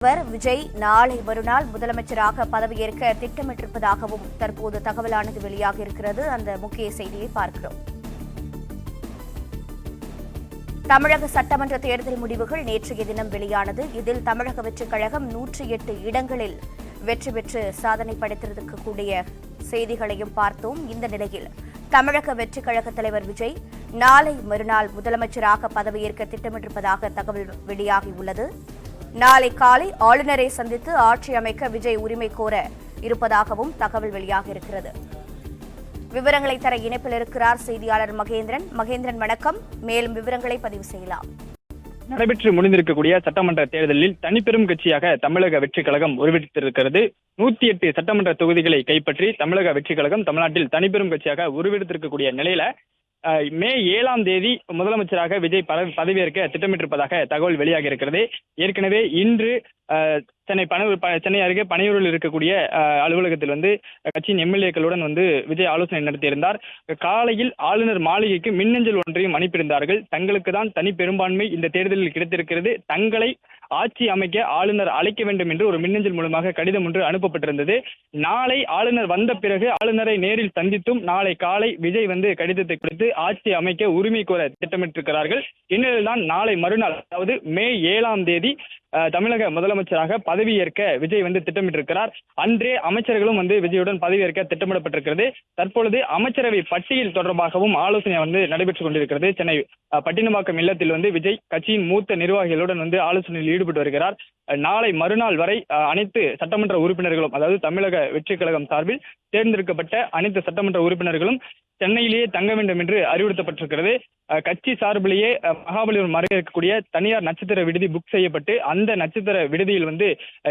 விஜய் நாளை மறுநாள் முதலமைச்சராக பதவியேற்க திட்டமிட்டிருப்பதாகவும் தற்போது தகவலானது வெளியாக இருக்கிறது. அந்த முக்கிய செய்தியை பார்க்கிறோம். தமிழக சட்டமன்ற தேர்தல் முடிவுகள் நேற்றைய தினம் வெளியானது. இதில் தமிழக வெற்றிக் கழகம் 108 இடங்களில் வெற்றி பெற்று சாதனை படைத்திருக்கக்கூடிய செய்திகளையும் பார்த்தோம். இந்த நிலையில் தமிழக வெற்றிக் கழக தலைவர் விஜய் நாளை மறுநாள் முதலமைச்சராக பதவியேற்க திட்டமிட்டிருப்பதாக தகவல் வெளியாகியுள்ளது. நாளை காலை ஆளுநரை சந்தித்து ஆட்சி அமைக்க விஜய் உரிமை கோர இருப்பதாகவும் தகவல் வெளியாக இருக்கிறது. விவரங்களை தர இணைப்பில் இருக்கிறார் செய்தியாளர் மகேந்திரன். மகேந்திரன், வணக்கம். மேலும் விவரங்களை பதிவு செய்யலாம். நடைபெற்று முடிந்திருக்கக்கூடிய சட்டமன்ற தேர்தலில் தனிப்பெரும் கட்சியாக தமிழக வெற்றிக் கழகம் உருவெடுத்திருக்கிறது. 108 சட்டமன்ற தொகுதிகளை கைப்பற்றி தமிழக வெற்றிக் கழகம் தமிழ்நாட்டில் தனிப்பெரும் கட்சியாக உருவெடுத்திருக்கக்கூடிய நிலையில மே 7ஆம் தேதி முதலமைச்சராக விஜய் பதவியேற்க திட்டமிட்டிருப்பதாக தகவல் வெளியாக இருக்கிறது. ஏற்கனவே இன்று சென்னை அருகே பனையூரில் இருக்கக்கூடிய அலுவலகத்தில் கட்சியின் எம்எல்ஏக்களுடன் விஜய் ஆலோசனை நடத்தியிருந்தார். காலையில் ஆளுநர் மாளிகைக்கு மின்னஞ்சல் ஒன்றையும் அனுப்பியிருந்தார்கள். தங்களுக்கு தான் தனி பெரும்பான்மை இந்த தேர்தலில் கிடைத்திருக்கிறது, தங்களை ஆட்சி அமைக்க ஆளுநர் அழைக்க வேண்டும் என்று ஒரு மின்னஞ்சல் மூலமாக கடிதம் ஒன்று அனுப்பப்பட்டிருந்தது. நாளை ஆளுநர் வந்த பிறகு ஆளுநரை நேரில் சந்தித்தும் நாளை காலை விஜய் கடிதத்தை கொடுத்து ஆட்சி அமைக்க உரிமை கோர திட்டமிட்டிருக்கிறார்கள். இந்நிலையில்தான் நாளை மறுநாள், அதாவது மே 7ஆம் தேதி தமிழக முதலமைச்சராக பதவியேற்க விஜய் திட்டமிட்டிருக்கிறார். அன்றே அமைச்சர்களும் விஜயுடன் பதவியேற்க திட்டமிடப்பட்டிருக்கிறது. தற்பொழுது அமைச்சரவை பட்டியல் தொடர்பாகவும் ஆலோசனை நடைபெற்றுக் கொண்டிருக்கிறது. சென்னை பட்டினப்பாக்கம் இல்லத்தில் விஜய் கட்சியின் மூத்த நிர்வாகிகளுடன் ஆலோசனையில் ஈடுபட்டு வருகிறார். நாளை மறுநாள் வரை அனைத்து சட்டமன்ற உறுப்பினர்களும், அதாவது தமிழக வெற்றிக் கழகம் சார்பில் தேர்ந்தெடுக்கப்பட்ட அனைத்து சட்டமன்ற உறுப்பினர்களும் சென்னையிலேயே தங்க வேண்டும் என்று அறிவுறுத்தப்பட்டிருக்கிறது. கட்சி சார்பிலேயே மகாபலிபுரம் அருகே இருக்கக்கூடிய தனியார் நட்சத்திர விடுதி புக் செய்யப்பட்டு அந்த நட்சத்திர விடுதியில்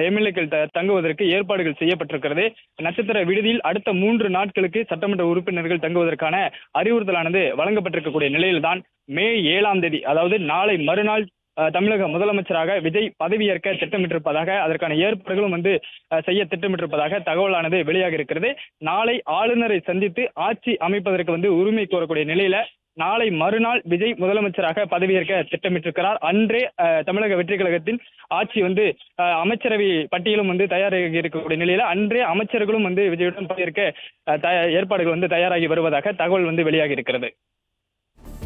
எம்எல்ஏக்கள் தங்குவதற்கு ஏற்பாடுகள் செய்யப்பட்டிருக்கிறது. நட்சத்திர விடுதியில் அடுத்த 3 நாட்களுக்கு சட்டமன்ற உறுப்பினர்கள் தங்குவதற்கான அறிவுறுத்தலானது வழங்கப்பட்டிருக்கக்கூடிய நிலையில்தான் மே 7ஆம் தேதி, அதாவது நாளை மறுநாள் தமிழக முதலமைச்சராக விஜய் பதவியேற்க திட்டமிட்டிருப்பதாக, அதற்கான ஏற்பாடுகளும் செய்ய திட்டமிட்டிருப்பதாக தகவலானது வெளியாக இருக்கிறது. நாளை ஆளுநரை சந்தித்து ஆட்சி அமைப்பதற்கு உரிமை கோரக்கூடிய நிலையில நாளை மறுநாள் விஜய் முதலமைச்சராக பதவியேற்க திட்டமிட்டிருக்கிறார். அன்றே தமிழக வெற்றிக் கழகத்தின் ஆட்சி அமைச்சரவை பட்டியலும் தயாராகி இருக்கக்கூடிய நிலையில அன்றே அமைச்சர்களும் விஜயுடன் பதவியேற்க ஏற்பாடுகள் தயாராகி வருவதாக தகவல் வெளியாகி இருக்கிறது.